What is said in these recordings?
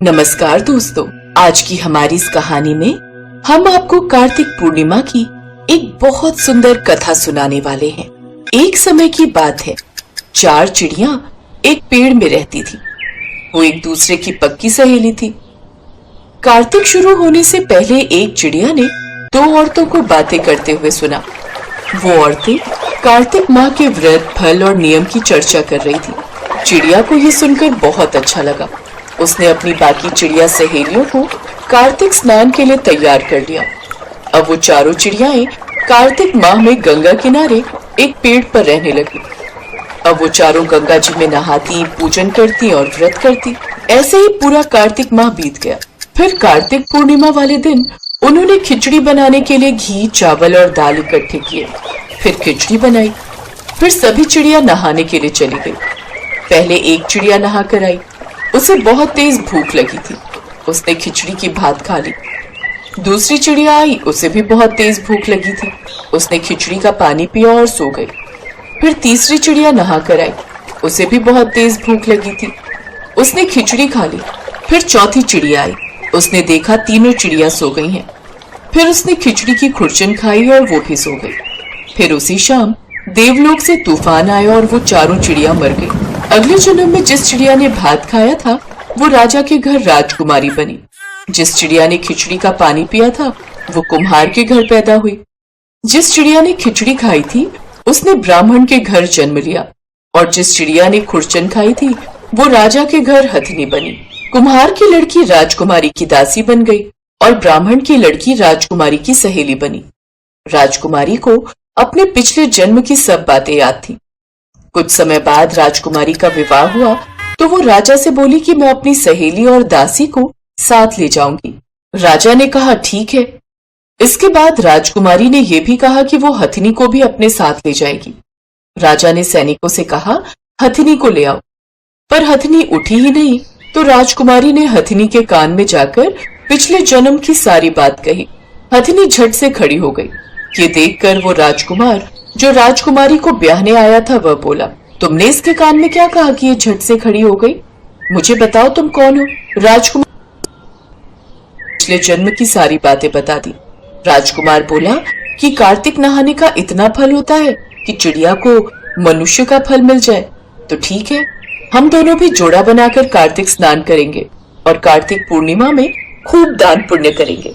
नमस्कार दोस्तों, आज की हमारी इस कहानी में हम आपको कार्तिक पूर्णिमा की एक बहुत सुंदर कथा सुनाने वाले हैं। एक समय की बात है, 4 चिड़िया एक पेड़ में रहती थी। वो एक दूसरे की पक्की सहेली थी। कार्तिक शुरू होने से पहले एक चिड़िया ने 2 औरतों को बातें करते हुए सुना। वो औरतें कार्तिक माह के व्रत, फल और नियम की चर्चा कर रही थी। चिड़िया को ये सुनकर बहुत अच्छा लगा। उसने अपनी बाकी चिड़िया सहेलियों को कार्तिक स्नान के लिए तैयार कर लिया। अब वो चारों चिड़ियाएं कार्तिक माह में गंगा किनारे एक पेड़ पर रहने लगी। अब वो चारों गंगा जी में नहाती, पूजन करती और व्रत करती। ऐसे ही पूरा कार्तिक माह बीत गया। फिर कार्तिक पूर्णिमा वाले दिन उन्होंने खिचड़ी बनाने के लिए घी, चावल और दाल इकट्ठे किए। फिर खिचड़ी बनाई। फिर सभी चिड़िया नहाने के लिए चली गई। पहले एक चिड़िया नहा कर आई। उसे बहुत तेज भूख लगी थी। उसने खिचड़ी की भात खा ली। दूसरी चिड़िया आई। उसे भी बहुत तेज भूख लगी थी। उसने खिचड़ी का पानी पिया और सो गई। फिर तीसरी चिड़िया नहा कर आई। उसे भी बहुत तेज भूख लगी थी। उसने खिचड़ी खा ली। फिर चौथी चिड़िया आई। उसने देखा तीनों चिड़िया सो गई हैं। फिर उसने खिचड़ी की खुरचन खाई और वो भी सो गई। फिर उसी शाम देवलोक से तूफान आया और वो चारों चिड़िया मर गई। अगले जन्म में जिस चिड़िया ने भात खाया था वो राजा के घर राजकुमारी बनी। जिस चिड़िया ने खिचड़ी का पानी पिया था वो कुम्हार के घर पैदा हुई। जिस चिड़िया ने खिचड़ी खाई थी उसने ब्राह्मण के घर जन्म लिया। और जिस चिड़िया ने खुरचन खाई थी वो राजा के घर हथनी बनी। कुम्हार की लड़की राजकुमारी की दासी बन गई और ब्राह्मण की लड़की राजकुमारी की सहेली बनी। राजकुमारी को अपने पिछले जन्म की सब बातें याद थी। कुछ समय बाद राजकुमारी का विवाह हुआ तो वो राजा से बोली कि मैं अपनी सहेली और दासी को साथ ले जाऊंगी। राजा ने कहा ठीक है। इसके बाद राजकुमारी ने यह भी कहा कि वो हथिनी को भी अपने साथ ले जाएगी। राजा ने सैनिकों से कहा हथिनी को ले आओ, पर हथिनी उठी ही नहीं। तो राजकुमारी ने हथिनी के कान में जाकर पिछले जन्म की सारी बात कही। हथिनी झट से खड़ी हो गई। ये देखकर वो राजकुमार जो राजकुमारी को ब्याहने आया था वह बोला, तुमने इसके कान में क्या कहा कि ये झट से खड़ी हो गई? मुझे बताओ तुम कौन हो? राजकुमार पिछले जन्म की सारी बातें बता दी। राजकुमार बोला कि कार्तिक नहाने का इतना फल होता है कि चिड़िया को मनुष्य का फल मिल जाए। तो ठीक है, हम दोनों भी जोड़ा बनाकर कार्तिक स्नान करेंगे और कार्तिक पूर्णिमा में खूब दान पुण्य करेंगे।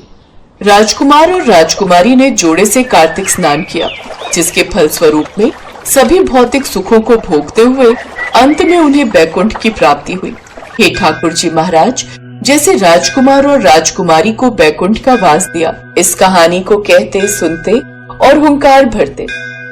राजकुमार और राजकुमारी ने जोड़े से कार्तिक स्नान किया, जिसके फल स्वरूप में सभी भौतिक सुखों को भोगते हुए अंत में उन्हें बैकुंठ की प्राप्ति हुई। हे ठाकुर जी महाराज, जैसे राजकुमार और राजकुमारी को बैकुंठ का वास दिया, इस कहानी को कहते, सुनते और हुंकार भरते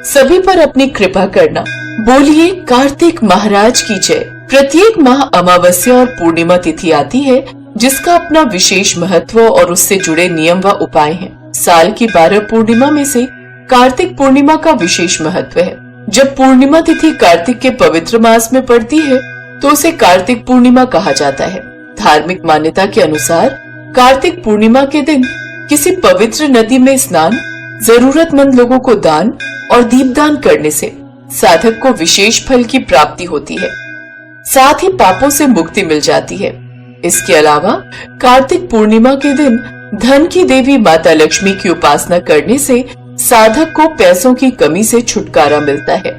सभी पर अपनी कृपा करना। बोलिए कार्तिक महाराज की जय। प्रत्येक माह अमावस्या और पूर्णिमा तिथि आती है जिसका अपना विशेष महत्व और उससे जुड़े नियम व उपाय हैं। साल की 12 पूर्णिमा में से कार्तिक पूर्णिमा का विशेष महत्व है। जब पूर्णिमा तिथि कार्तिक के पवित्र मास में पड़ती है तो उसे कार्तिक पूर्णिमा कहा जाता है। धार्मिक मान्यता के अनुसार कार्तिक पूर्णिमा के दिन किसी पवित्र नदी में स्नान, जरूरतमंद लोगों को दान और दीपदान करने से साधक को विशेष फल की प्राप्ति होती है। साथ ही पापों से मुक्ति मिल जाती है। इसके अलावा कार्तिक पूर्णिमा के दिन धन की देवी माता लक्ष्मी की उपासना करने से साधक को पैसों की कमी से छुटकारा मिलता है।